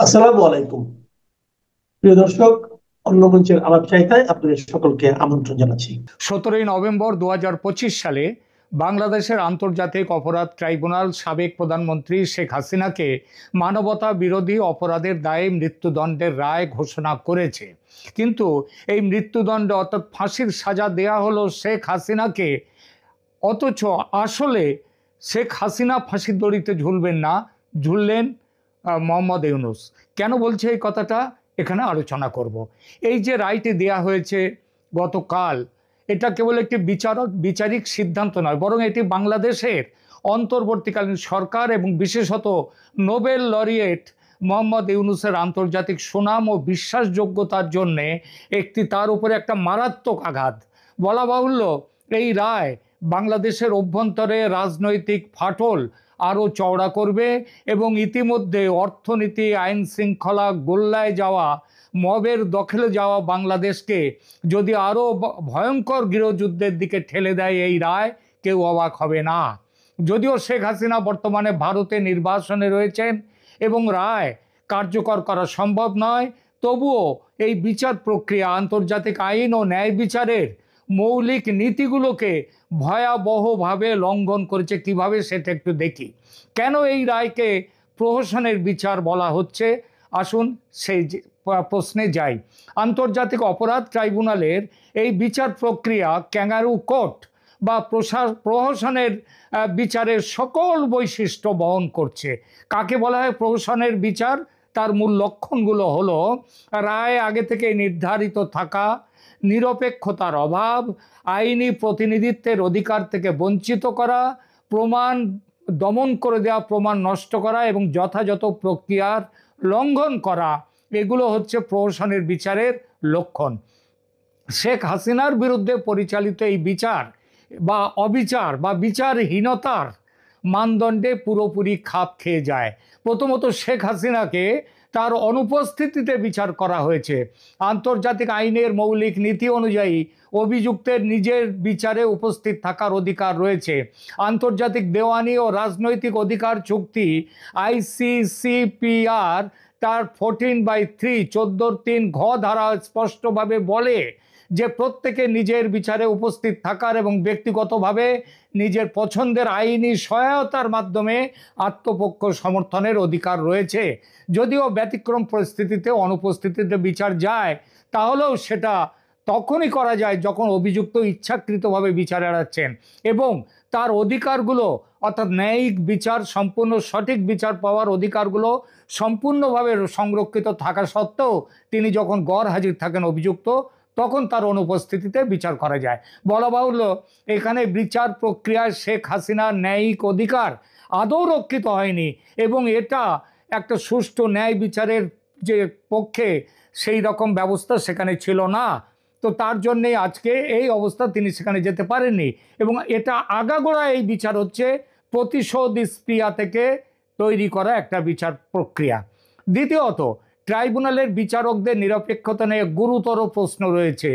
আসসালামু আলাইকুম। প্রিয় দর্শক, অন্য মঞ্চের আলাপচারিতায় আপনাদের সকলকে আমন্ত্রণ জানাচ্ছি। 17ই নভেম্বর 2025 সালে বাংলাদেশের আন্তর্জাতিক অপরাধ ট্রাইব্যুনাল সাবেক প্রধানমন্ত্রী শেখ হাসিনাকে মানবতা বিরোধী অপরাধের দায়ে মৃত্যুদণ্ডের রায় ঘোষণা করেছে। কিন্তু এই মৃত্যুদণ্ড অর্থাৎ ফাঁসির সাজা দেয়া হলো শেখ হাসিনাকে, অথচ আসলে শেখ হাসিনা ফাঁসির দড়িতে ঝুলবেন না, ঝুললেন মোহাম্মদ ইউনূস। কেন বলছে এই কথাটা, এখানে আলোচনা করব। এই যে রায়টি দেয়া হয়েছে গতকাল, এটা কেবল একটি বিচারিক সিদ্ধান্ত নয়, বরং এটি বাংলাদেশের অন্তর্বর্তীকালীন সরকার এবং বিশেষত নোবেল লরিয়েট মোহাম্মদ ইউনূসের আন্তর্জাতিক সুনাম ও বিশ্বাসযোগ্যতার জন্যে তার উপরে একটা মারাত্মক আঘাত। বলা বাহুল্য, এই রায় বাংলাদেশের অভ্যন্তরে রাজনৈতিক ফাটল আরও চওড়া করবে এবং ইতিমধ্যে অর্থনীতি, আইন শৃঙ্খলা গোল্লায় যাওয়া, মবের দখলে যাওয়া বাংলাদেশকে যদি আরও ভয়ঙ্কর গৃহযুদ্ধের দিকে ঠেলে দেয় এই রায়, কেউ অবাক হবে না। যদিও শেখ হাসিনা বর্তমানে ভারতে নির্বাসনে রয়েছেন এবং রায় কার্যকর করা সম্ভব নয়, তবুও এই বিচার প্রক্রিয়া আন্তর্জাতিক আইন ও ন্যায় বিচারের মৌলিক নীতিগুলোকে ভয়াবহভাবে লঙ্ঘন করেছে। কিভাবে সেটা একটু দেখি। কেন এই রায়কে প্রহসনের বিচার বলা হচ্ছে, আসুন সেই প্রশ্নে যাই। আন্তর্জাতিক অপরাধ ট্রাইব্যুনালের এই বিচার প্রক্রিয়া ক্যাঙ্গারু কোর্ট বা প্রহসনের বিচারের সকল বৈশিষ্ট্য বহন করছে। কাকে বলা হয় প্রহসনের বিচার? তার মূল লক্ষণগুলো হলো রায় আগে থেকে নির্ধারিত থাকা, নিরপেক্ষতার অভাব, আইনি প্রতিনিধিত্বের অধিকার থেকে বঞ্চিত করা, প্রমাণ দমন করে দেওয়া, প্রমাণ নষ্ট করা এবং যথাযথ প্রক্রিয়ার লঙ্ঘন করা, এগুলো হচ্ছে প্রহসনের বিচারের লক্ষণ। শেখ হাসিনার বিরুদ্ধে পরিচালিত এই বিচার বা অবিচার বা বিচারহীনতার মানদণ্ডে পুরোপুরি খাপ খেয়ে যায়। প্রথমত, শেখ হাসিনাকে তার অনুপস্থিতিতে বিচার করা হয়েছে। আন্তর্জাতিক আইনের মৌলিক নীতি অনুযায়ী অভিযুক্তের নিজের বিচারে উপস্থিত থাকার অধিকার রয়েছে। আন্তর্জাতিক দেওয়ানি ও রাজনৈতিক অধিকার চুক্তি ICCPR তার 14/3 14(3) ঘ ধারা স্পষ্টভাবে বলে যে প্রত্যেকে নিজের বিচারে উপস্থিত থাকার এবং ব্যক্তিগতভাবে নিজের পছন্দের আইনি সহায়তার মাধ্যমে আত্মপক্ষ সমর্থনের অধিকার রয়েছে। যদিও ব্যতিক্রম পরিস্থিতিতে অনুপস্থিতিতে বিচার যায়, তাহলেও সেটা তখনই করা যায় যখন অভিযুক্ত ইচ্ছাকৃতভাবে বিচার এড়াচ্ছেন এবং তার অধিকারগুলো অর্থাৎ ন্যায়িক বিচার, সম্পূর্ণ সঠিক বিচার পাওয়ার অধিকারগুলো সম্পূর্ণভাবে সংরক্ষিত থাকা সত্ত্বেও তিনি যখন গড় হাজির থাকেন অভিযুক্ত, তখন তার অনুপস্থিতিতে বিচার করা যায়। বলা বাহুল্য, এখানে বিচার প্রক্রিয়ায় শেখ হাসিনার ন্যায়িক অধিকার আদৌ রক্ষিত হয়নি এবং এটা একটা সুষ্ঠু ন্যায় বিচারের যে পক্ষে সেই রকম ব্যবস্থা সেখানে ছিল না। তো তার জন্যেই আজকে এই অবস্থা, তিনি সেখানে যেতে পারেননি এবং এটা আগাগোড়া এই বিচার হচ্ছে প্রতিশোধ স্পৃহা থেকে তৈরি করা একটা বিচার প্রক্রিয়া। দ্বিতীয়ত, ট্রাইব্যুনালের বিচারকদের নিরপেক্ষতা নিয়ে গুরুতর প্রশ্ন রয়েছে।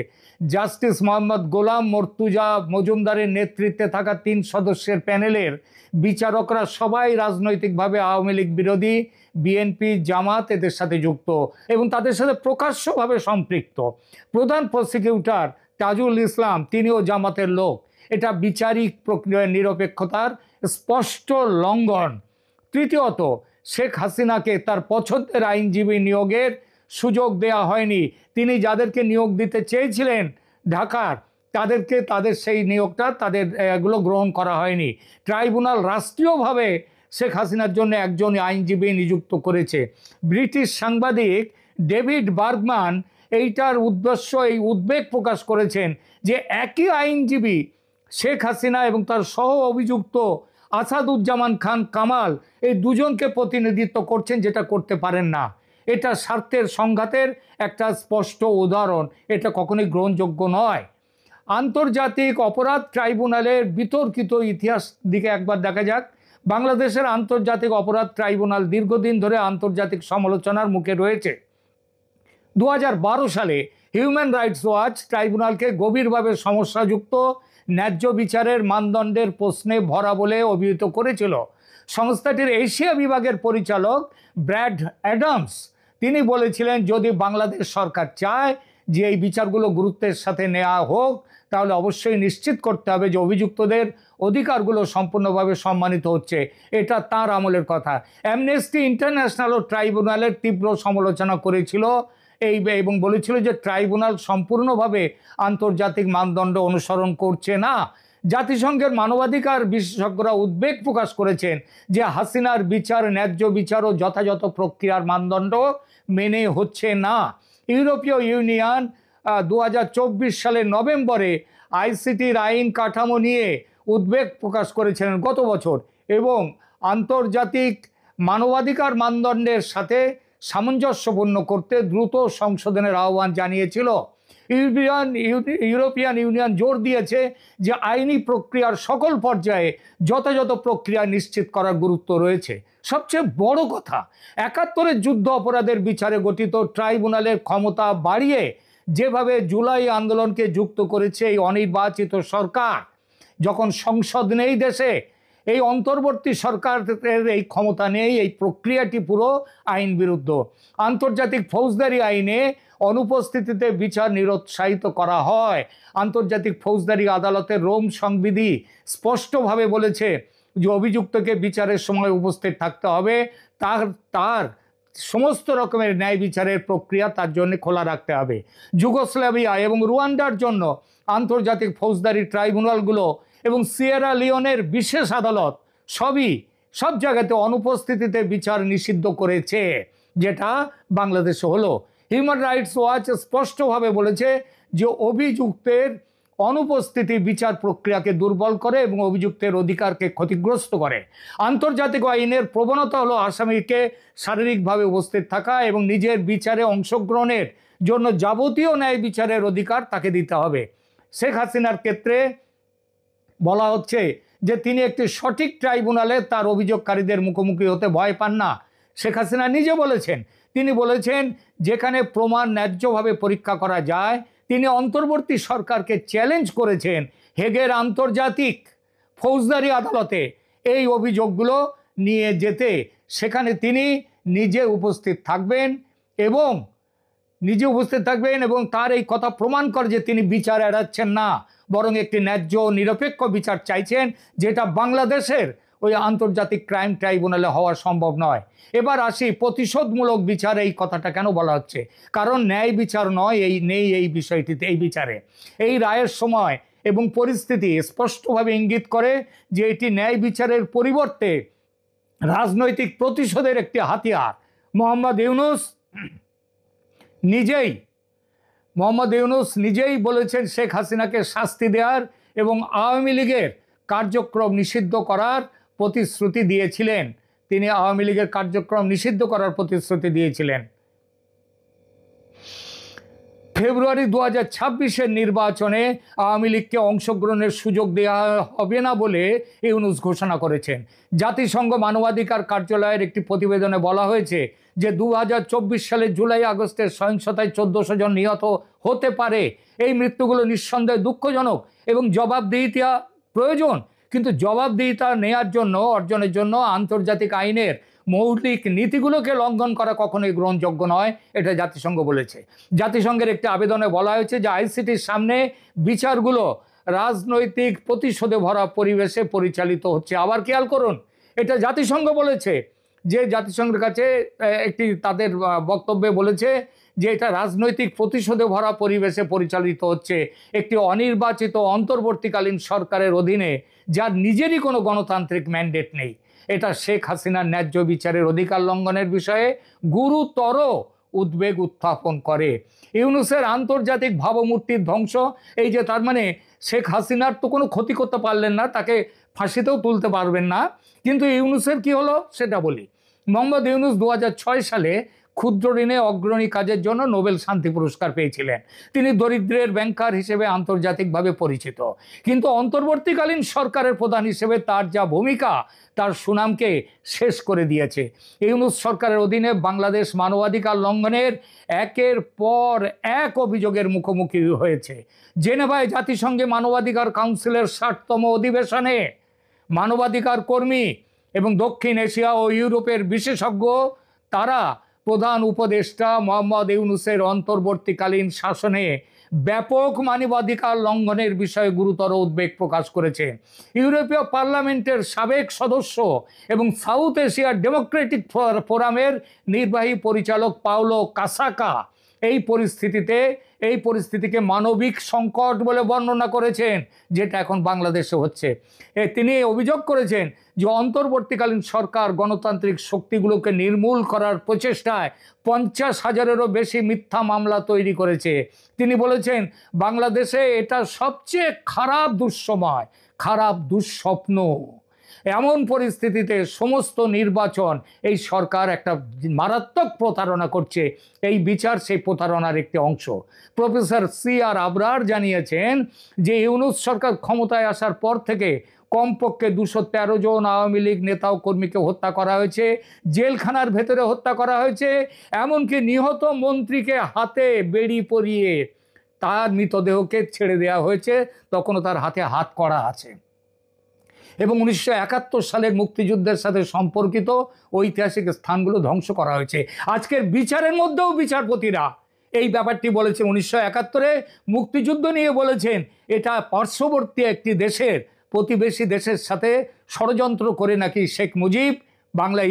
জাস্টিস মোহাম্মদ গোলাম মর্তুজা মজুমদারের নেতৃত্বে থাকা 3 সদস্যের প্যানেলের বিচারকরা সবাই রাজনৈতিকভাবে আওয়ামী লীগ বিরোধী, বিএনপি, জামাত এদের সাথে যুক্ত এবং তাদের সাথে প্রকাশ্যভাবে সম্পৃক্ত। প্রধান প্রসিকিউটর তাজুল ইসলাম, তিনিও জামাতের লোক। এটা বিচারিক প্রক্রিয়ার নিরপেক্ষতার স্পষ্ট লঙ্ঘন। তৃতীয়ত, শেখ হাসিনাকে তার পছন্দের আইনজীবী নিয়োগের সুযোগ দেয়া হয়নি। তিনি যাদেরকে নিয়োগ দিতে চেয়েছিলেন ঢাকার, তাদের সেই নিয়োগটা এগুলো গ্রহণ করা হয়নি। ট্রাইব্যুনাল রাষ্ট্রীয়ভাবে শেখ হাসিনার জন্য একজন আইনজীবী নিযুক্ত করেছে। ব্রিটিশ সাংবাদিক ডেভিড বার্গম্যান এইটার এই উদ্বেগ প্রকাশ করেছেন যে একই আইনজীবী শেখ হাসিনা এবং তার সহ অভিযুক্ত আসাদুজ্জামান খান কামাল, এই দুজনকে প্রতিনিধিত্ব করছেন, যেটা করতে পারেন না। এটা স্বার্থের সংঘাতের একটা স্পষ্ট উদাহরণ। এটা কখনোই গ্রহণযোগ্য নয়। আন্তর্জাতিক অপরাধ ট্রাইব্যুনালের বিতর্কিত ইতিহাস দিকে একবার দেখা যাক। বাংলাদেশের আন্তর্জাতিক অপরাধ ট্রাইব্যুনাল দীর্ঘদিন ধরে আন্তর্জাতিক সমালোচনার মুখে রয়েছে। 2012 সালে হিউম্যান রাইটস ওয়াচ ট্রাইব্যুনালকে গভীরভাবে সমস্যাযুক্ত, ন্যায্য বিচারের মানদণ্ডের প্রশ্নে ভরা বলে অভিহিত করেছিল। সংস্থাটির এশিয়া বিভাগের পরিচালক ব্র্যাড অ্যাডামস তিনি বলেছিলেন যদি বাংলাদেশ সরকার চায় যে এই বিচারগুলো গুরুত্বের সাথে নেওয়া হোক, তাহলে অবশ্যই নিশ্চিত করতে হবে যে অভিযুক্তদের অধিকারগুলো সম্পূর্ণভাবে সম্মানিত হচ্ছে। এটা তার আমলের কথা। অ্যামনেস্টি ইন্টারন্যাশনাল ও ট্রাইব্যুনালের তীব্র সমালোচনা করেছিল এবং বলেছিল যে ট্রাইব্যুনাল সম্পূর্ণভাবে আন্তর্জাতিক মানদণ্ড অনুসরণ করছে না। জাতিসংঘের মানবাধিকার বিশেষজ্ঞরা উদ্বেগ প্রকাশ করেছেন যে হাসিনার বিচার ন্যায্য বিচার ও যথাযথ প্রক্রিয়ার মানদণ্ড মেনে হচ্ছে না। ইউরোপীয় ইউনিয়ন 2024 সালের নভেম্বরে আইসিটির আইন কাঠামো নিয়ে উদ্বেগ প্রকাশ করেছিলেন গত বছর এবং আন্তর্জাতিক মানবাধিকার মানদণ্ডের সাথে সামঞ্জস্যপূর্ণ করতে দ্রুত সংশোধনের আহ্বান জানিয়েছিল। ইউরোপিয়ান ইউনিয়ন জোর দিয়েছে যে আইনি প্রক্রিয়ার সকল পর্যায়ে যথাযথ প্রক্রিয়া নিশ্চিত করার গুরুত্ব রয়েছে। সবচেয়ে বড় কথা, 71-এর যুদ্ধ অপরাধের বিচারে গঠিত ট্রাইব্যুনালের ক্ষমতা বাড়িয়ে যেভাবে জুলাই আন্দোলনকে যুক্ত করেছে এই অনির্বাচিত সরকার, যখন সংসদ নেই দেশে, এই অন্তর্বর্তী সরকারের এই ক্ষমতা নেই, এই প্রক্রিয়াটি পুরো আইন বিরুদ্ধ। আন্তর্জাতিক ফৌজদারি আইনে অনুপস্থিতিতে বিচার নিরুৎসাহিত করা হয়। আন্তর্জাতিক ফৌজদারি আদালতের রোম সংবিধি স্পষ্টভাবে বলেছে যে অভিযুক্তকে বিচারের সময় উপস্থিত থাকতে হবে, তার সমস্ত রকমের ন্যায় বিচারের প্রক্রিয়া তার জন্য খোলা রাখতে হবে। যুগোস্লাভিয়া এবং রুয়ান্ডার জন্য আন্তর্জাতিক ফৌজদারি ট্রাইব্যুনালগুলো এবং সিয়েরা লিওনের বিশেষ আদালত সব জায়গাতে অনুপস্থিতিতে বিচার নিষিদ্ধ করেছে, যেটা বাংলাদেশে হলো। হিউম্যান রাইটস ওয়াচ স্পষ্টভাবে বলেছে যে অভিযুক্তের অনুপস্থিতি বিচার প্রক্রিয়াকে দুর্বল করে এবং অভিযুক্তের অধিকারকে ক্ষতিগ্রস্ত করে। আন্তর্জাতিক আইনের প্রবণতা হলো আসামিকে শারীরিকভাবে উপস্থিত থাকা এবং নিজের বিচারে অংশগ্রহণের জন্য যাবতীয় ন্যায় বিচারের অধিকার তাকে দিতে হবে। শেখ হাসিনার ক্ষেত্রে বলা হচ্ছে যে তিনি একটি সঠিক ট্রাইব্যুনালে তার অভিযোগকারীদের মুখোমুখি হতে ভয় পান না। শেখ হাসিনা নিজে বলেছেন, তিনি বলেছেন যেখানে প্রমাণ ন্যায্যভাবে পরীক্ষা করা যায়। তিনি অন্তর্বর্তী সরকারকে চ্যালেঞ্জ করেছেন হেগের আন্তর্জাতিক ফৌজদারি আদালতে এই অভিযোগগুলো নিয়ে যেতে। সেখানে তিনি নিজে উপস্থিত থাকবেন এবং তার এই কথা প্রমাণ করে যে তিনি বিচার এড়াচ্ছেন না, বরং একটি ন্যায্য নিরপেক্ষ বিচার চাইছেন, যেটা বাংলাদেশের ওই আন্তর্জাতিক ক্রাইম ট্রাইব্যুনালে হওয়া সম্ভব নয়। এবার আসি প্রতিশোধমূলক বিচার, এই কথাটা কেন বলা হচ্ছে? কারণ ন্যায় বিচার নয়, এই বিষয়টিতে, এই বিচারে এই রায়ের সময় এবং পরিস্থিতি স্পষ্টভাবে ইঙ্গিত করে যে এটি ন্যায় বিচারের পরিবর্তে রাজনৈতিক প্রতিশোধের একটি হাতিয়ার। মোহাম্মদ ইউনূস নিজেই বলেছেন শেখ হাসিনাকে শাস্তি দেওয়ার এবং আওয়ামী লীগের কার্যক্রম নিষিদ্ধ করার প্রতিশ্রুতি দিয়েছিলেন। তিনি আওয়ামী লীগের কার্যক্রম নিষিদ্ধ করার প্রতিশ্রুতি দিয়েছিলেন। ফেব্রুয়ারি 2026-এর নির্বাচনে আওয়ামী লীগকে অংশগ্রহণের সুযোগ দেওয়া হবে না বলে ইউনূস ঘোষণা করেছেন। জাতিসংঘ মানবাধিকার কার্যালয়ের একটি প্রতিবেদনে বলা হয়েছে যে 2024 সালের জুলাই আগস্টের সহিংসতায় 1400 জন নিহত হতে পারে। এই মৃত্যুগুলো নিঃসন্দেহে দুঃখজনক এবং জবাবদিহিতা প্রয়োজন, কিন্তু জবাবদিহিতা অর্জনের জন্য আন্তর্জাতিক আইনের মৌলিক নীতিগুলোকে লঙ্ঘন করা কখনোই গ্রহণযোগ্য নয়, এটা জাতিসংঘ বলেছে। জাতিসংঘের একটি আবেদনে বলা হয়েছে যে আইসিটির সামনে বিচারগুলো রাজনৈতিক প্রতিশোধে ভরা পরিবেশে পরিচালিত হচ্ছে। আবার খেয়াল করুন, এটা জাতিসংঘ বলেছে, যে জাতিসংঘের কাছে একটি তাদের বক্তব্যে বলেছে যে এটা রাজনৈতিক প্রতিশোধে ভরা পরিবেশে পরিচালিত হচ্ছে একটি অনির্বাচিত অন্তর্বর্তীকালীন সরকারের অধীনে, যার নিজেরই কোনো গণতান্ত্রিক ম্যান্ডেট নেই। এটা শেখ হাসিনার ন্যায্য বিচারের অধিকার লঙ্ঘনের বিষয়ে গুরুতর উদ্বেগ উত্থাপন করে। ইউনূসের আন্তর্জাতিক ভাবমূর্তির ধ্বংস, এই যে তার মানে শেখ হাসিনার তো কোনো ক্ষতি করতে পারলেন না, তাকে ফাঁসিতেও তুলতে পারবেন না, কিন্তু ইউনূসের কি হলো সেটা বলি। মোহাম্মদ ইউনূস 2006 সালে ক্ষুদ্র ঋণে অগ্রণী কাজের জন্য নোবেল শান্তি পুরস্কার পেয়েছিলেন। তিনি দরিদ্রের ব্যাংকার হিসেবে আন্তর্জাতিকভাবে পরিচিত, কিন্তু অন্তর্বর্তীকালীন সরকারের প্রধান হিসেবে তার যা ভূমিকা তার সুনামকে শেষ করে দিয়েছে। ইউনূস সরকারের অধীনে বাংলাদেশ মানবাধিকার লঙ্ঘনের একের পর এক অভিযোগের মুখোমুখি হয়েছে। জেনেভায় জাতিসংঘে মানবাধিকার কাউন্সিলের 60তম অধিবেশনে মানবাধিকার কর্মী এবং দক্ষিণ এশিয়া ও ইউরোপের বিশেষজ্ঞ তারা প্রধান উপদেষ্টা মোহাম্মদ ইউনূসের অন্তর্বর্তীকালীন শাসনে ব্যাপক মানবাধিকার লঙ্ঘনের বিষয়ে গুরুতর উদ্বেগ প্রকাশ করেছে। ইউরোপীয় পার্লামেন্টের সাবেক সদস্য এবং সাউথ এশিয়ার ডেমোক্রেটিক ফোরামের নির্বাহী পরিচালক পাওলো কাসাকা এই পরিস্থিতিকে মানবিক সংকট বলে বর্ণনা করেছেন, যেটা এখন বাংলাদেশে হচ্ছে। তিনি অভিযোগ করেছেন যে অন্তর্বর্তীকালীন সরকার গণতান্ত্রিক শক্তিগুলোকে নির্মূল করার প্রচেষ্টায় 50,000-এরও বেশি মিথ্যা মামলা তৈরি করেছে। তিনি বলেছেন, বাংলাদেশে এটা সবচেয়ে খারাপ দুঃসময়, খারাপ দুঃস্বপ্ন। এমন পরিস্থিতিতে সমস্ত নির্বাচন এই সরকার একটা মারাত্মক প্রতারণা করছে। এই বিচার সেই প্রতারণার একটি অংশ। প্রফেসর CR আবরার জানিয়েছেন যে ইউনূস সরকার ক্ষমতায় আসার পর থেকে কমপক্ষে 213 জন আওয়ামী লীগ নেতা ও কর্মীকে হত্যা করা হয়েছে, জেলখানার ভেতরে হত্যা করা হয়েছে, এমনকি নিহত মন্ত্রীকে হাতে বেড়ি পরিয়ে তার মৃতদেহকে ছেড়ে দেওয়া হয়েছে, তখনও তার হাতে হাত করা আছে। এবং 1971 সালের মুক্তিযুদ্ধের সাথে সম্পর্কিত ঐতিহাসিক স্থানগুলো ধ্বংস করা হয়েছে। আজকের বিচারের মধ্যেও বিচারপতিরা এই ব্যাপারটি বলেছেন। 1971-এ মুক্তিযুদ্ধ নিয়ে বলেছেন এটা পার্শ্ববর্তী একটি দেশের, প্রতিবেশী দেশের সাথে ষড়যন্ত্র করে নাকি শেখ মুজিব বাংলায়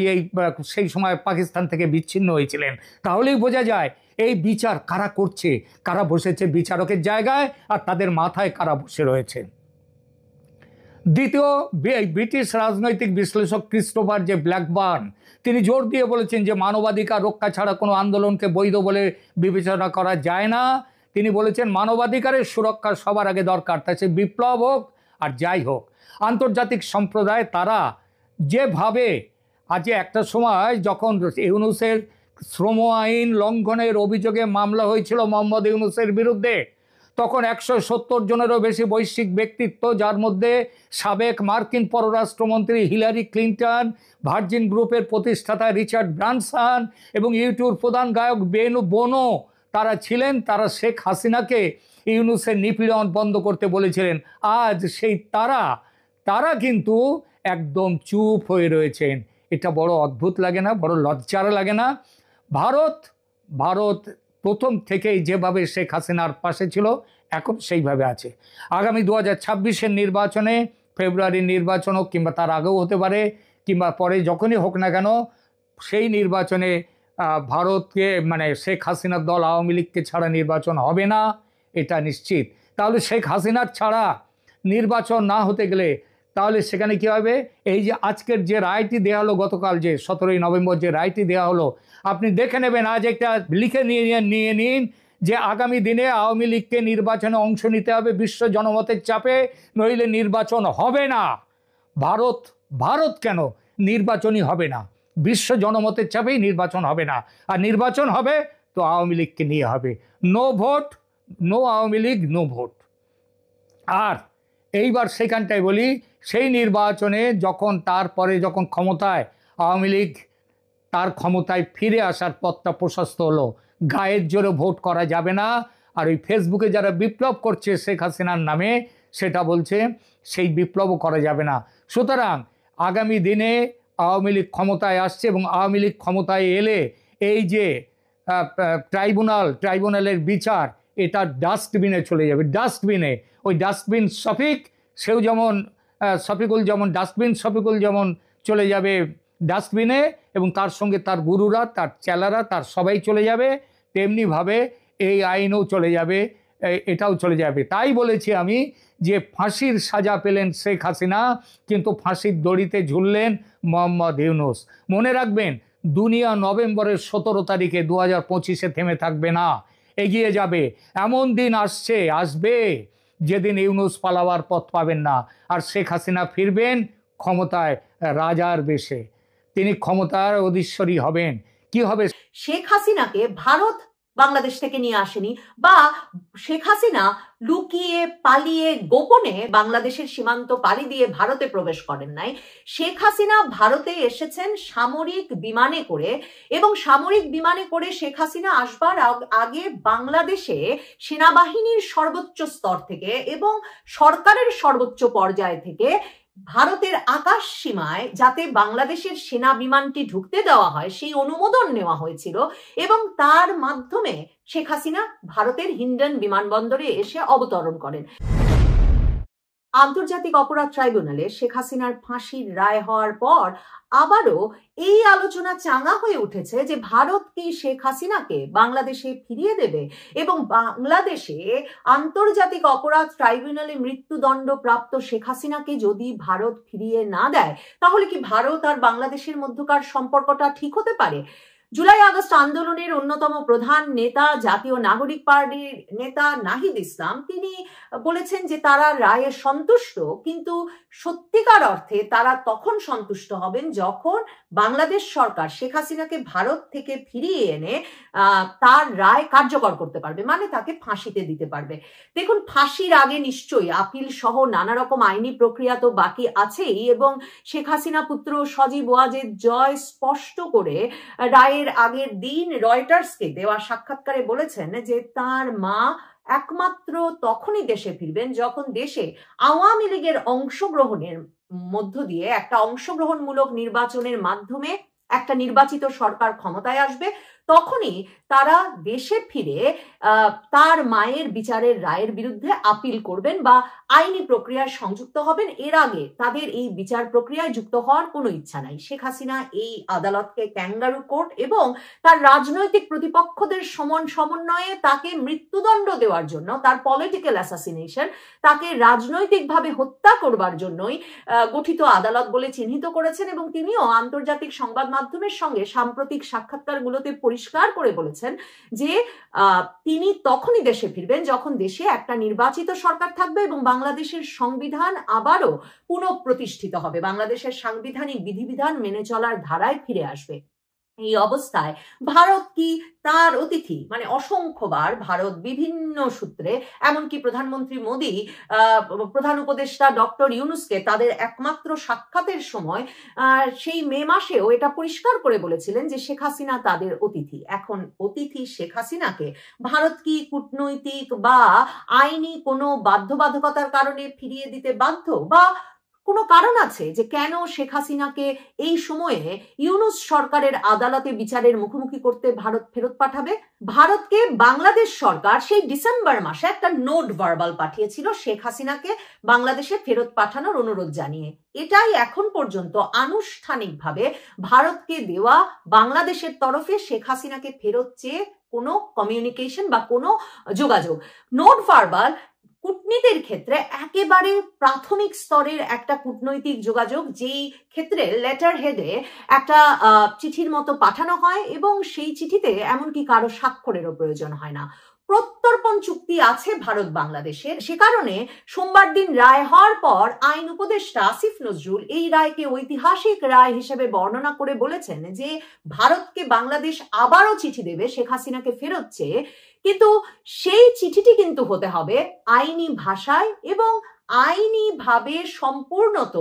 সেই সময় পাকিস্তান থেকে বিচ্ছিন্ন হয়েছিলেন। তাহলেই বোঝা যায় এই বিচার কারা করছে, কারা বসেছে বিচারকের জায়গায়, আর তাদের মাথায় কারা বসে রয়েছে। দ্বিতীয়, ব্রিটিশ রাজনৈতিক বিশ্লেষক ক্রিস্টোফার জে ব্ল্যাকবার্ন তিনি জোর দিয়ে বলেছেন যে মানবাধিকার রক্ষা ছাড়া কোনো আন্দোলনকে বৈধ বলে বিবেচনা করা যায় না। তিনি বলেছেন মানবাধিকারের সুরক্ষা সবার আগে দরকার, তা সে বিপ্লব হোক আর যাই হোক। আন্তর্জাতিক সম্প্রদায় তারা যেভাবে আজ একটা সময় যখন ইউনূসের শ্রম আইন লঙ্ঘনের অভিযোগে মামলা হয়েছিল মোহাম্মদ ইউনূসের বিরুদ্ধে, তখন 170 জনেরও বেশি বৈশ্বিক ব্যক্তিত্ব, যার মধ্যে সাবেক মার্কিন পররাষ্ট্রমন্ত্রী হিলারি ক্লিন্টন, ভার্জিন গ্রুপের প্রতিষ্ঠাতা রিচার্ড ব্রানসন এবং ইউটিউব প্রধান গায়ক বোনো তারা ছিলেন। তারা শেখ হাসিনাকে ইউনূসের নিপীড়ন বন্ধ করতে বলেছিলেন। আজ সেই তারা কিন্তু একদম চুপ হয়ে রয়েছেন। এটা বড় অদ্ভুত লাগে না? বড় লজ্জার লাগে না? ভারত প্রথম থেকেই যেভাবে শেখ হাসিনার পাশে ছিল এখন সেইভাবে আছে। আগামী 2026-এর নির্বাচনে, ফেব্রুয়ারির নির্বাচন হোক কিংবা তার আগেও হতে পারে কিংবা পরে যখনই হোক না কেন, সেই নির্বাচনে ভারতকে শেখ হাসিনার দল আওয়ামী লীগকে ছাড়া নির্বাচন হবে না, এটা নিশ্চিত। তাহলে শেখ হাসিনার ছাড়া নির্বাচন না হতে গেলে তাহলে সেখানে কী হবে? এই যে আজকের যে রায়টি দেওয়া হলো, গতকাল যে 17ই নভেম্বর যে রায়টি দেওয়া হলো, আপনি দেখে নেবেন, আজ একটা লিখে নিয়ে নিন যে আগামী দিনে আওয়ামী লীগকে নির্বাচনে অংশ নিতে হবে বিশ্ব জনমতের চাপে, নইলে নির্বাচন হবে না। ভারত কেন নির্বাচনই হবে না? বিশ্ব জনমতের চাপেই নির্বাচন হবে না। আর নির্বাচন হবে তো আওয়ামী লীগকে নিয়ে হবে। No vote, no Awami League, no vote. আর এইবার সেখানটায় বলি, সেই নির্বাচনে তারপরে যখন ক্ষমতায় আওয়ামী লীগ তার ক্ষমতায় ফিরে আসার পথটা প্রশস্ত হলো, গায়ের জোরে ভোট করা যাবে না। আর ওই ফেসবুকে যারা বিপ্লব করছে শেখ হাসিনার নামে, সেটা বলছে সেই বিপ্লবও করা যাবে না। সুতরাং আগামী দিনে আওয়ামী লীগ ক্ষমতায় আসছে এবং আওয়ামী লীগ ক্ষমতায় এলে এই যে ট্রাইব্যুনালের বিচার, এটা ডাস্টবিনে চলে যাবে। ডাস্টবিনে ওই ডাস্টবিন শফিকুল যেমন চলে যাবে ডাস্টবিনে, এবং তার সঙ্গে তার গুরুরা, তার চেলারা, তার সবাই চলে যাবে, তেমনিভাবে এই আইনও চলে যাবে, এটাও চলে যাবে। তাই বলেছি আমি যে ফাঁসির সাজা পেলেন শেখ হাসিনা, কিন্তু ফাঁসির দড়িতে ঝুললেন মোহাম্মদ ইউনূস। মনে রাখবেন, দুনিয়া নভেম্বরের 17 তারিখে 2025-এ থেমে থাকবে না, এগিয়ে যাবে। এমন দিন আসবে যেদিন ইউনূস পালাবার পথ পাবেন না, আর শেখ হাসিনা ফিরবেন ক্ষমতায় রাজার বেশে। তিনি ক্ষমতার অধীশ্বরী হবেন। কি হবে? শেখ হাসিনাকে ভারত বাংলাদেশ থেকে নিয়ে আসেনি, বা শেখ হাসিনা লুকিয়ে পালিয়ে গোপনে বাংলাদেশের সীমান্ত পাড়ি দিয়ে ভারতে প্রবেশ করেন নাই। শেখ হাসিনা ভারতে এসেছেন সামরিক বিমানে করে, এবং সামরিক বিমানে করে শেখ হাসিনা আসবার আগে বাংলাদেশে সেনাবাহিনীর সর্বোচ্চ স্তর থেকে এবং সরকারের সর্বোচ্চ পর্যায় থেকে ভারতের আকাশ সীমায় যাতে বাংলাদেশের সেনা বিমানটি ঢুকতে দেওয়া হয় সেই অনুমোদন নেওয়া হয়েছিল এবং তার মাধ্যমে শেখ হাসিনা ভারতের হিন্ডন বিমানবন্দরে এসে অবতরণ করেন। আন্তর্জাতিক অপরাধ ট্রাইব্যুনালে শেখ হাসিনার ফাঁসির রায় হওয়ার পর আবারও এই আলোচনা চাঙা হয়ে উঠেছে যে ভারত কি শেখ হাসিনাকে বাংলাদেশে ফিরিয়ে দেবে এবং বাংলাদেশে আন্তর্জাতিক অপরাধ ট্রাইব্যুনালে মৃত্যুদণ্ড প্রাপ্ত শেখ হাসিনাকে যদি ভারত ফিরিয়ে না দেয় তাহলে কি ভারত আর বাংলাদেশের মধ্যকার সম্পর্কটা ঠিক হতে পারে? জুলাই আগস্ট আন্দোলনের অন্যতম প্রধান নেতা জাতীয় নাগরিক পার্টির নেতা নাহিদ ইসলাম তিনি বলেছেন যে তারা রায়ে সন্তুষ্ট, কিন্তু সত্যিকার অর্থে তারা তখন সন্তুষ্ট হবেন যখন বাংলাদেশ সরকার শেখ হাসিনাকে ভারত থেকে ফিরিয়ে এনে তার রায় কার্যকর করতে পারবে, মানে তাকে ফাঁসিতে দিতে পারবে। দেখুন, ফাঁসির আগে নিশ্চয়ই আপিল সহ নানা রকম আইনি প্রক্রিয়া তো বাকি আছেই এবং শেখ হাসিনা পুত্র সজীব ওয়াজেদ জয় স্পষ্ট করে রায়ের আগের দিন রয়টার্সকে দেওয়া সাক্ষাৎকারে বলেছেন যে তার মা একমাত্র তখনই দেশে ফিরবেন যখন দেশে আওয়ামী লীগের অংশগ্রহণের মধ্য দিয়ে একটা অংশগ্রহণমূলক নির্বাচনের মাধ্যমে একটা নির্বাচিত সরকার ক্ষমতায় আসবে, তখনই তারা দেশে ফিরে তার মায়ের বিচারের রায়ের বিরুদ্ধে আপিল করবেন বা আইনি প্রক্রিয়ায় সংযুক্ত হবেন। এর আগে তাদের এই বিচার প্রক্রিয়ায় যুক্ত হওয়ার কোনো ইচ্ছা নাই। শেখ হাসিনা এই আদালতকে ক্যাঙ্গারু কোর্ট এবং তার রাজনৈতিক প্রতিপক্ষদের সমন্বয়ে তাকে মৃত্যুদণ্ড দেওয়ার জন্য, তার পলিটিক্যাল অ্যাসাসিনেশন, তাকে রাজনৈতিকভাবে হত্যা করবার জন্যই গঠিত আদালত বলে চিহ্নিত করেছেন এবং তিনিও আন্তর্জাতিক সংবাদ মাধ্যমের সঙ্গে সাম্প্রতিক সাক্ষাৎকারগুলোতে পরিষ্কার করে বলেছেন যে তিনি তখনই দেশে ফিরবেন যখন দেশে একটা নির্বাচিত সরকার থাকবে এবং বাংলাদেশের সংবিধান আবারও পুনঃপ্রতিষ্ঠিত হবে, বাংলাদেশের সাংবিধানিক বিধিবিধান মেনে চলার ধারায় ফিরে আসবে। এই অবস্থায় ভারত কি তার অতিথি? মানে অসংখ্যবার ভারত বিভিন্ন সূত্রে, এমনকি প্রধানমন্ত্রী মোদী প্রধান উপদেষ্টা ডক্টর ইউনূসকে তাদের একমাত্র সাক্ষাতের সময় সেই মে মাসেও এটা পরিষ্কার করে বলেছিলেন যে শেখ হাসিনা তাদের অতিথি। এখন অতিথি শেখ হাসিনাকে ভারত কি কূটনৈতিক বা আইনি কোনো বাধ্যবাধকতার কারণে ফিরিয়ে দিতে বাধ্য, বা কোনো কারণ আছে যে কেন শেখ হাসিনাকে এই সময়ে ইউনূস সরকারের আদালতে বিচারের মুখোমুখি করতে ভারত ফেরত পাঠাবে? ভারতকে বাংলাদেশ সরকার সেই ডিসেম্বর মাসে একটা নোট ভার্বাল পাঠিয়েছিল শেখ হাসিনাকে বাংলাদেশে ফেরত পাঠানোর অনুরোধ জানিয়ে। এটাই এখন পর্যন্ত আনুষ্ঠানিকভাবে ভারতকে দেওয়া বাংলাদেশের তরফে শেখ হাসিনাকে ফেরত চেয়ে কোনো কমিউনিকেশন বা কোনো যোগাযোগ। নোট ভার্বাল কূটনীতির ক্ষেত্রে একেবারে প্রাথমিক স্তরের একটা কূটনৈতিক যোগাযোগ, যেই ক্ষেত্রে লেটার হেডে একটা চিঠির মতো পাঠানো হয় এবং সেই চিঠিতে এমনকি কারো স্বাক্ষরেরও প্রয়োজন হয় না। প্রত্যর্পণ চুক্তি আছে ভারত বাংলাদেশের। সে কারণে সোমবার দিন রায় হওয়ার পর আইন উপদেষ্টা আসিফ নজরুল এই রায়কে ঐতিহাসিক রায় হিসেবে বর্ণনা করে বলেছেন যে ভারতকে বাংলাদেশ আবারও চিঠি দেবে শেখ হাসিনাকে ফেরত চেয়ে, কিন্তু সেই চিঠিটি কিন্তু হতে হবে আইনি ভাষায় এবং আইনিভাবে সম্পূর্ণত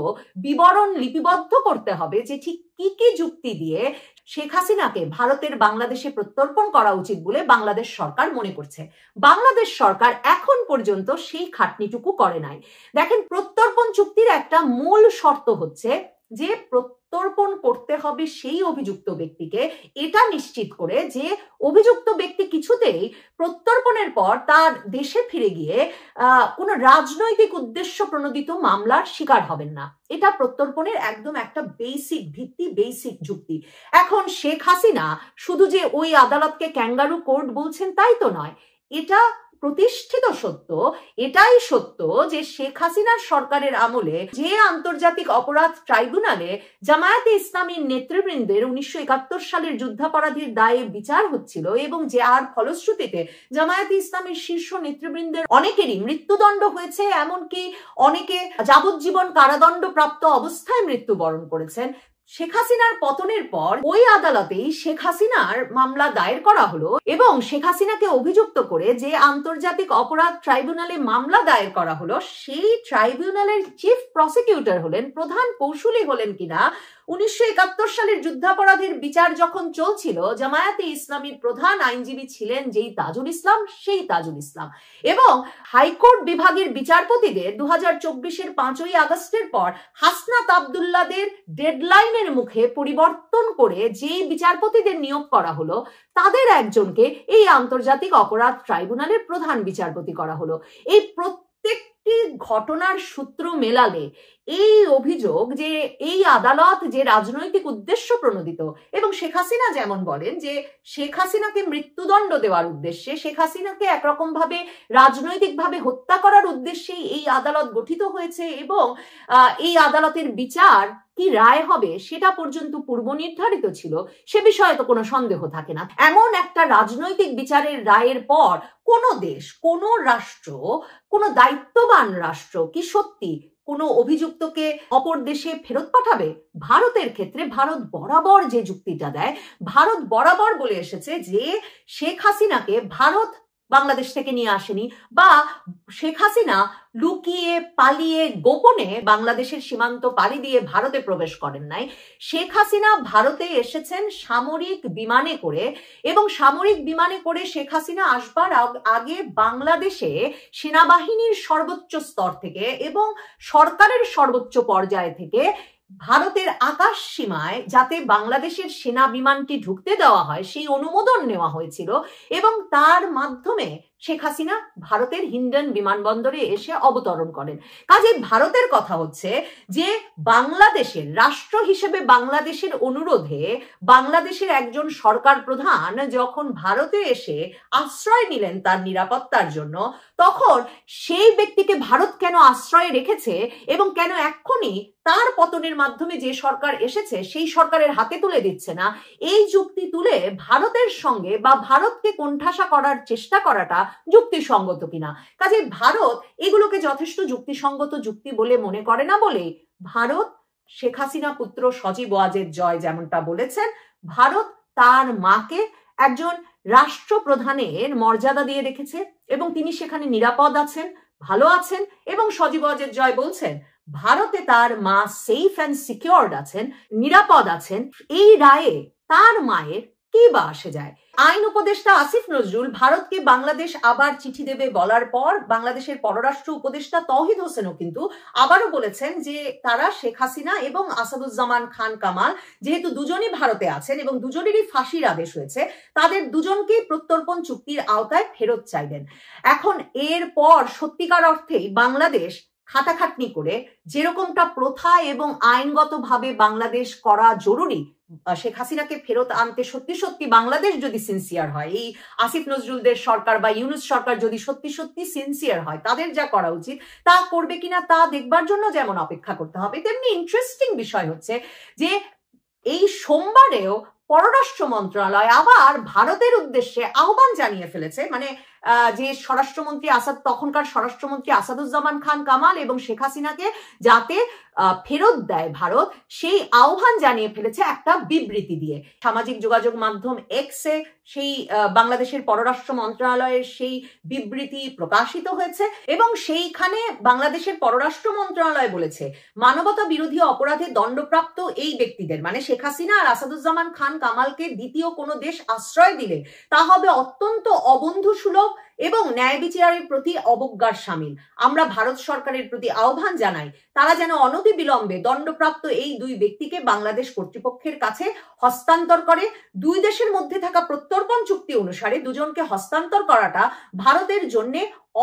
বিবরণ লিপিবদ্ধ করতে হবে যে ঠিক কি কি যুক্তি দিয়ে শেখ হাসিনাকে ভারতের বাংলাদেশে প্রত্যর্পণ করা উচিত বলে বাংলাদেশ সরকার মনে করছে। বাংলাদেশ সরকার এখন পর্যন্ত সেই খাটনিটুকু করে নাই। দেখেন, প্রত্যর্পণ চুক্তির একটা মূল শর্ত হচ্ছে যে প্রত্যর্পণ করতে হবে সেই অভিযুক্ত ব্যক্তিকে, এটা নিশ্চিত করে যে অভিযুক্ত ব্যক্তি কিছুতেই প্রত্যর্পণের পর তার দেশে ফিরে গিয়ে কোনো রাজনৈতিক উদ্দেশ্য প্রণোদিত মামলার শিকার হবেন না। এটা প্রত্যর্পণের একদম একটা বেসিক ভিত্তি, বেসিক যুক্তি। এখন শেখ হাসিনা শুধু যে ওই আদালতকে ক্যাঙ্গারু কোর্ট বলছেন তাই তো নয়, এটা প্রতিষ্ঠিত সত্য, এটাই সত্য যে শেখ হাসিনার সরকারের আমলে যে আন্তর্জাতিক অপরাধ ট্রাইব্যুনালে জামায়াতে ইসলামীর নেতৃবৃন্দের 1971 সালের যুদ্ধাপরাধীর দায়ে বিচার হচ্ছিল এবং যে আর ফলশ্রুতিতে জামায়াতে ইসলামীর শীর্ষ নেতৃবৃন্দের অনেকেরই মৃত্যুদণ্ড হয়েছে, এমনকি অনেকে যাবজ্জীবন কারাদণ্ড প্রাপ্ত অবস্থায় মৃত্যুবরণ করেছেন। শেখ হাসিনার পতনের পর ওই আদালতেই শেখ হাসিনার মামলা দায়ের করা হলো এবং শেখ হাসিনাকে অভিযুক্ত করে যে আন্তর্জাতিক অপরাধ ট্রাইব্যুনালে মামলা দায়ের করা হলো সেই ট্রাইব্যুনালের চিফ প্রসিকিউটর হলেন, প্রধান কৌশলী হলেন কিনা 1971 সালের যুদ্ধাপরাধের বিচার যখন চলছিল, জামায়াতে ইসলামীর প্রধান আইনজীবী ছিলেন যেই তাজুল ইসলাম, সেই তাজুল ইসলাম, এবং হাইকোর্ট বিভাগের বিচারপতিদের 2024-এর 5ই আগস্টের পর হাসনাত আব্দুল্লাহদের ডেডলাইনের মুখে পরিবর্তন করে যেই বিচারপতিদের নিয়োগ করা হলো, তাদের একজনকে এই আন্তর্জাতিক অপরাধ ট্রাইব্যুনালের প্রধান বিচারপতি করা হলো। এই প্রত্যেকটি ঘটনার সূত্র মেলালে এই অভিযোগ যে এই আদালত যে রাজনৈতিক উদ্দেশ্য প্রণোদিত, এবং শেখ হাসিনা যেমন বলেন যে শেখ হাসিনাকে মৃত্যুদণ্ড দেওয়ার উদ্দেশ্যে, শেখ হাসিনাকে একরকম ভাবে রাজনৈতিকভাবে হত্যা করার উদ্দেশ্যেই এই আদালত গঠিত হয়েছে, এবং এই আদালতের বিচার কি রায় হবে সেটা পর্যন্ত পূর্ব নির্ধারিত ছিল, সে বিষয়ে তো কোনো সন্দেহ থাকে না। এমন একটা রাজনৈতিক বিচারের রায়ের পর কোনো দেশ, কোনো রাষ্ট্র, কোনো দায়িত্ববান রাষ্ট্র কি সত্যি কোনো অভিযুক্তকে অপর দেশে ফেরত পাঠাবে? ভারতের ক্ষেত্রে ভারত বরাবর যে যুক্তিটা দেয়, ভারত বরাবর বলে এসেছে যে শেখ হাসিনাকে ভারত বাংলাদেশ থেকে নিয়ে আসেনি, বা শেখ হাসিনা লুকিয়ে পালিয়ে গোপনে বাংলাদেশের সীমান্ত পাড়ি দিয়ে ভারতে প্রবেশ করেন নাই। শেখ হাসিনা ভারতে এসেছেন সামরিক বিমানে করে, এবং সামরিক বিমানে করে শেখ হাসিনা আসবার আগে বাংলাদেশে সেনাবাহিনীর সর্বোচ্চ স্তর থেকে এবং সরকারের সর্বোচ্চ পর্যায় থেকে ভারতের আকাশ সীমায় যাতে বাংলাদেশের সেনা বিমানটি ঢুকতে দেওয়া হয় সেই অনুমোদন নেওয়া হয়েছিল, এবং তার মাধ্যমে শেখ হাসিনা ভারতের হিন্ডন বিমানবন্দরে এসে অবতরণ করেন। কাজে ভারতের কথা হচ্ছে যে বাংলাদেশের রাষ্ট্র হিসেবে বাংলাদেশের অনুরোধে বাংলাদেশের একজন সরকার প্রধান যখন ভারতে এসে আশ্রয় নিলেন তার নিরাপত্তার জন্য, তখন সেই ব্যক্তিকে ভারত কেন আশ্রয়ে রেখেছে এবং কেন এক্ষুনি তার পতনের মাধ্যমে যে সরকার এসেছে সেই সরকারের হাতে তুলে দিচ্ছে না, এই যুক্তি তুলে ভারতের সঙ্গে বা ভারতকে কোণঠাসা করার চেষ্টা করাটা যুক্তিসঙ্গত কিনা। কাজে ভারত এগুলোকে যথেষ্ট যুক্তিসঙ্গত যুক্তি বলে মনে করে না বলে ভারত শেখ হাসিনা পুত্র সজীব ওয়াজেদ জয় যেমনটা বলেছেন, ভারত তার মাকে একজন রাষ্ট্রপ্রধানের মর্যাদা দিয়ে রেখেছে এবং তিনি সেখানে নিরাপদ আছেন, ভালো আছেন, এবং সজীব ওয়াজেদ জয় বলছেন ভারতে তার মা সেফ অ্যান্ড সিকিউরড আছেন, নিরাপদ আছেন। এই রায়ে তার মায়ের কি বা আসে যায়? আইন উপদেষ্টা আসিফ নজরুল ভারতকে বাংলাদেশ আবার চিঠি দেবে বলার পর বাংলাদেশের পররাষ্ট্র উপদেষ্টা তৌহিদ হোসেনও কিন্তু আবারও বলেছেন যে তারা শেখ হাসিনা এবং আসাদুজ্জামান খান কামাল যেহেতু দুজনই ভারতে আছেন এবং দুজনেরই ফাঁসির আদেশ হয়েছে, তাদের দুজনকেই প্রত্যর্পণ চুক্তির আওতায় ফেরত চাইবেন। এখন এরপর সত্যিকার অর্থেই বাংলাদেশ খাটাখাটনি করে যেরকমটা প্রথা এবং আইনগতভাবে বাংলাদেশ করা জরুরি, শেখ হাসিনাকে ফেরত আনতে সত্যি সত্যি বাংলাদেশ যদি সিনসিয়ার হয়, এই আসিফ নজরুলদের সরকার বা ইউনূস সরকার যদি সত্যি সত্যি সিনসিয়ার হয়, তাদের যা করা উচিত তা করবে কিনা তা দেখবার জন্য যেমন অপেক্ষা করতে হবে, তেমনি ইন্টারেস্টিং বিষয় হচ্ছে যে এই সোমবারেও পররাষ্ট্র মন্ত্রণালয় আবার ভারতের উদ্দেশ্যে আহ্বান জানিয়ে ফেলেছে, মানে যে স্বরাষ্ট্রমন্ত্রী তখনকার স্বরাষ্ট্রমন্ত্রী আসাদুজ্জামান খান কামাল এবং শেখ হাসিনাকে যাতে ফেরত দেয় ভারত, সেই আহ্বান জানিয়ে ফেলেছে একটা বিবৃতি দিয়ে। সামাজিক যোগাযোগ মাধ্যম এক্সে সেই বাংলাদেশের পররাষ্ট্র মন্ত্রণালয়ের সেই বিবৃতি প্রকাশিত হয়েছে এবং সেইখানে বাংলাদেশের পররাষ্ট্র মন্ত্রণালয় বলেছে মানবতা বিরোধী অপরাধে দণ্ডপ্রাপ্ত এই ব্যক্তিদের, মানে শেখ হাসিনা আর আসাদুজ্জামান খান কামালকে দ্বিতীয় কোনো দেশ আশ্রয় দিলে তা হবে অত্যন্ত অবন্ধু সুলভ এবং ন্যায় বিচারের প্রতি অবজ্ঞার শামিল। আমরা ভারত সরকারের প্রতি আহ্বান জানাই তারা যেন অনতিবিলম্বে দণ্ডপ্রাপ্ত এই দুই ব্যক্তিকে বাংলাদেশ কর্তৃপক্ষের কাছে হস্তান্তর করে। দুই দেশের মধ্যে থাকা প্রত্যর্পণ চুক্তি অনুসারে দুজনকে হস্তান্তর করাটা ভারতের জন্য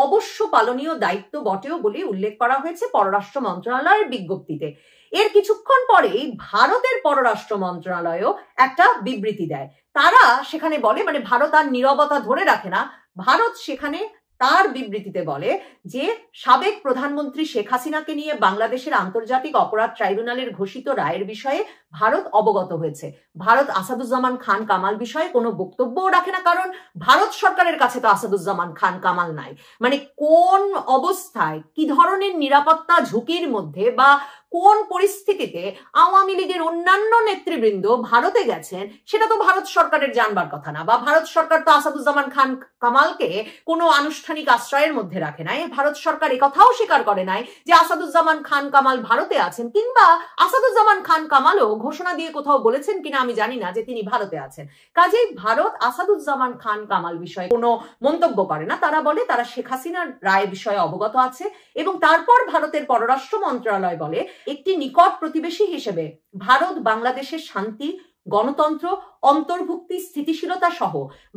অবশ্য পালনীয় দায়িত্ব বটেও বলে উল্লেখ করা হয়েছে পররাষ্ট্র মন্ত্রণালয়ের বিজ্ঞপ্তিতে। এর কিছুক্ষণ পরেই ভারতের পররাষ্ট্র মন্ত্রণালয়ও একটা বিবৃতি দেয়। তারা সেখানে বলে, মানে ভারত আর নীরবতা ধরে রাখে না, ভারত সেখানে তার বিবৃতিতে বলে যে সাবেক প্রধানমন্ত্রী শেখ হাসিনাকে নিয়ে বাংলাদেশের আন্তর্জাতিক অপরাধ ট্রাইব্যুনালের ঘোষিত রায়ের বিষয়ে ভারত অবগত হয়েছে। ভারত আসাদুজ্জামান খান কামাল বিষয়ে কোনো বক্তব্যও রাখে না, কারণ ভারত সরকারের কাছে তো আসাদুজ্জামান খান কামাল নাই। মানে কোন অবস্থায় কি ধরনের নিরাপত্তা ঝুঁকির মধ্যে বা কোন পরিস্থিতিতে আওয়ামী লীগের অন্যান্য নেতৃবৃন্দ ভারতে গেছেন সেটা তো ভারত সরকারের জানবার কথা না, বা ভারত সরকার তো আসাদুজ্জামান খান কামালকে কোনো আনুষ্ঠানিক আশ্রয়ের মধ্যে রাখে নাই। ভারত সরকার একথাও স্বীকার করে নাই যে আসাদুজ্জামান খান কামাল ভারতে আছেন, কিংবা আসাদুজ্জামান খান কামালও ঘোষণা দিয়ে কোথাও বলেছেন কিনা আমি জানি না যে তিনি ভারতে আছেন। কাজেই ভারত আসাদুজ্জামান খান কামাল বিষয়ে কোনো মন্তব্য করে না। তারা বলে তারা শেখ হাসিনার রায় বিষয়ে অবগত আছে এবং তারপর ভারতের পররাষ্ট্র মন্ত্রণালয় বলে একটি নিকট প্রতিবেশী হিসেবে ভারত বাংলাদেশের শান্তি, গণতন্ত্র, অন্তর্ভুক্তি, স্থিতিশীলতা সহ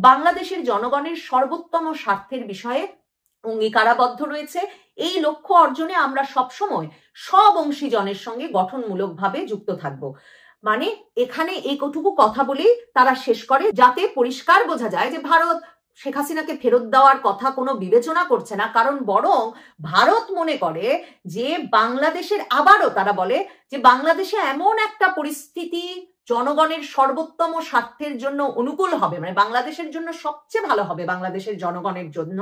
বাংলাদেশের জনগণের সর্বোত্তম স্বার্থের বিষয়ে অঙ্গীকারাবদ্ধ রয়েছে। এই লক্ষ্য অর্জনে আমরা সবসময় সব অংশীজনের সঙ্গে গঠনমূলকভাবে যুক্ত থাকব। মানে এখানে এইটুকু কথা বলেই তারা শেষ করে, যাতে পরিষ্কার বোঝা যায় যে ভারত শেখ হাসিনাকে ফেরত দেওয়ার কথা কোনো বিবেচনা করছে না, কারণ বরং ভারত মনে করে যে বাংলাদেশের, আবারও তারা বলে যে বাংলাদেশে এমন একটা পরিস্থিতি জনগণের সর্বোত্তম স্বার্থের জন্য অনুকূল হবে, মানে বাংলাদেশের জন্য সবচেয়ে ভালো হবে বাংলাদেশের জনগণের জন্য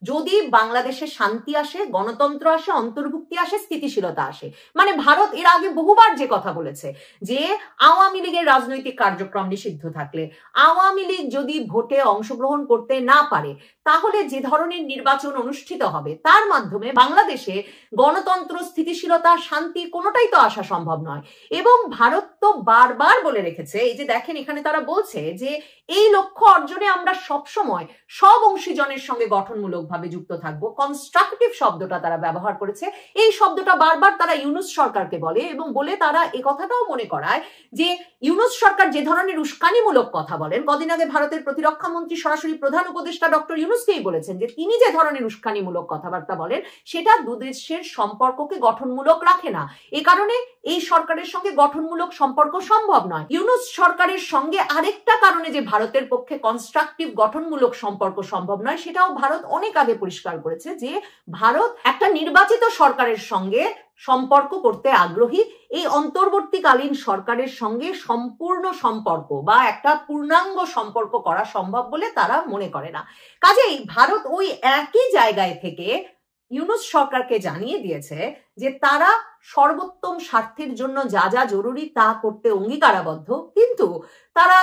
যদি বাংলাদেশে শান্তি আসে, গণতন্ত্র আসে, অন্তর্ভুক্তি আসে, স্থিতিশীলতা আসে। মানে ভারত এর আগে বহুবার যে কথা বলেছে যে আওয়ামী লীগের রাজনৈতিক কার্যক্রম নিষিদ্ধ থাকলে, আওয়ামী লীগ যদি ভোটে অংশগ্রহণ করতে না পারে, তাহলে যে ধরনের নির্বাচন অনুষ্ঠিত হবে তার মাধ্যমে বাংলাদেশে গণতন্ত্র, স্থিতিশীলতা, শান্তি কোনোটাই তো আসা সম্ভব নয়। এবং ভারত তো বারবার বলে রেখেছে, এই যে দেখেন এখানে তারা বলছে যে এই লক্ষ্য অর্জনে আমরা সবসময় সব অংশীজনের সঙ্গে গঠনমূলকভাবে যুক্ত থাকবো। কনস্ট্রাকটিভ শব্দটা তারা ব্যবহার করেছে। এই শব্দটা বারবার তারা ইউনূস সরকারকে বলে এবং বলে তারা এ কথাটাও মনে করায় যে ইউনূস সরকার যে ধরনের উস্কানিমূলক কথা বলেন, কদিন আগে ভারতের প্রতিরক্ষা মন্ত্রী সরাসরি প্রধান উপদেষ্টা ডক্টর ইউনূসকেই বলেছেন যে তিনি যে ধরনের উস্কানিমূলক কথাবার্তা বলেন সেটা দুদেশের সম্পর্ককে গঠনমূলক রাখে না। এ কারণে এই সরকারের সঙ্গে গঠনমূলক সম্পর্ক সম্ভব নয়। ইউনূস সরকারের সঙ্গে আরেকটা কারণে যে ভারতের পক্ষে কনস্ট্রাকটিভ গঠনমূলক সম্পর্ক সম্ভব নয় সেটাও ভারত অনেক আগে পরিষ্কার করেছে যে ভারত একটা নির্বাচিত সরকারের সঙ্গে সম্পর্ক করতে আগ্রহী। এই অন্তর্বর্তীকালীন সরকারের সঙ্গে সম্পূর্ণ সম্পর্ক বা একটা পূর্ণাঙ্গ সম্পর্ক করা সম্ভব বলে তারা মনে করে না। কাজেই ভারত ওই একই জায়গায় থেকে ইউনূস সরকারকে জানিয়ে দিয়েছে যে তারা সর্বোত্তম স্বার্থের জন্য যা যা জরুরি তা করতে অঙ্গীকারাবদ্ধ, কিন্তু তারা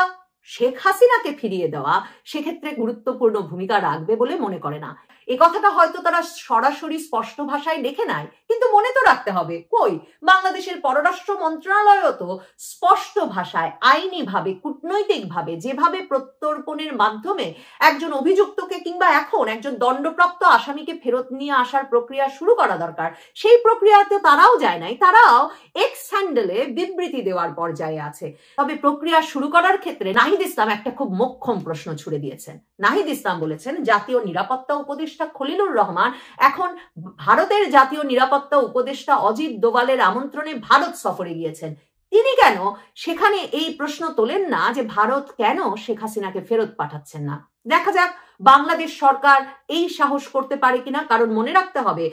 শেখ হাসিনাকে ফিরিয়ে দেওয়া সেক্ষেত্রে গুরুত্বপূর্ণ ভূমিকা রাখবে বলে মনে করে না। এ কথাটা হয়তো তারা সরাসরি স্পষ্ট ভাষায় লিখে নেয়, কিন্তু মনে তো রাখতে হবে, কই বাংলাদেশের পররাষ্ট্র মন্ত্রণালয়ও তো স্পষ্ট ভাষায়, আইনিভাবে, কূটনৈতিকভাবে যেভাবে প্রত্যর্পণের মাধ্যমে একজন অভিযুক্তকে কিংবা এখন একজন দণ্ডপ্রাপ্ত আসামিকে ফেরত নিয়ে আসার প্রক্রিয়া শুরু করা দরকার, সেই প্রক্রিয়াতে তারাও যায় নাই। তারাও এক্স হ্যান্ডেলে বিবৃতি দেওয়ার পর্যায়ে আছে। তবে প্রক্রিয়া শুরু করার ক্ষেত্রে নাহিদ ইসলাম একটা খুব মোক্ষম প্রশ্ন ছুড়ে দিয়েছেন। নাহিদ ইসলাম বলেছেন জাতীয় নিরাপত্তা উপদেষ্টা খলিলুর রহমান এখন ভারতের জাতীয় নিরাপত্তা উপদেষ্টা অজিত দোভালের আমন্ত্রণে ভারত সফরে গিয়েছেন। তিনি কেন সেখানে এই প্রশ্ন তোলেন না যে ভারত কেন শেখ হাসিনাকে ফেরত পাঠাচ্ছেন না? দেখা যাক বাংলাদেশ সরকার এই সাহস করতে পারে কিনা। কারণ মনে রাখতে হবে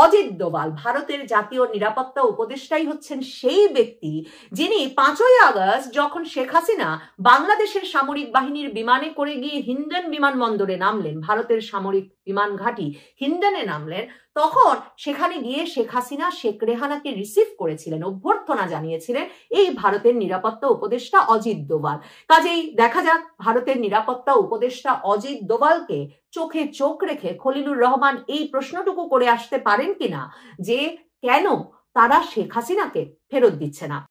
অজিত দোভাল ভারতের জাতীয় নিরাপত্তা উপদেষ্টাই হচ্ছেন সেই ব্যক্তি যিনি 5ই আগস্ট যখন শেখ হাসিনা বাংলাদেশের সামরিক বাহিনীর বিমানে করে গিয়ে হিন্ডন বিমানবন্দরে নামলেন, ভারতের সামরিক বিমান ঘাঁটি হিন্ডনে নামলেন, তখন সেখানে গিয়ে শেখ হাসিনা শেখ রেহানাকে রিসিভ করেছিলেন, অভ্যর্থনা জানিয়েছিলেন এই ভারতের নিরাপত্তা উপদেষ্টা অজিত দোভাল। কাজেই দেখা যাক ভারতের নিরাপত্তা উপদেষ্টা অজিত দোভালকে চোখে চোখ রেখে খলিলুর রহমান এই প্রশ্নটুকু করে আসতে পারেন কিনা যে কেন তারা শেখ হাসিনাকে ফেরত দিচ্ছে না।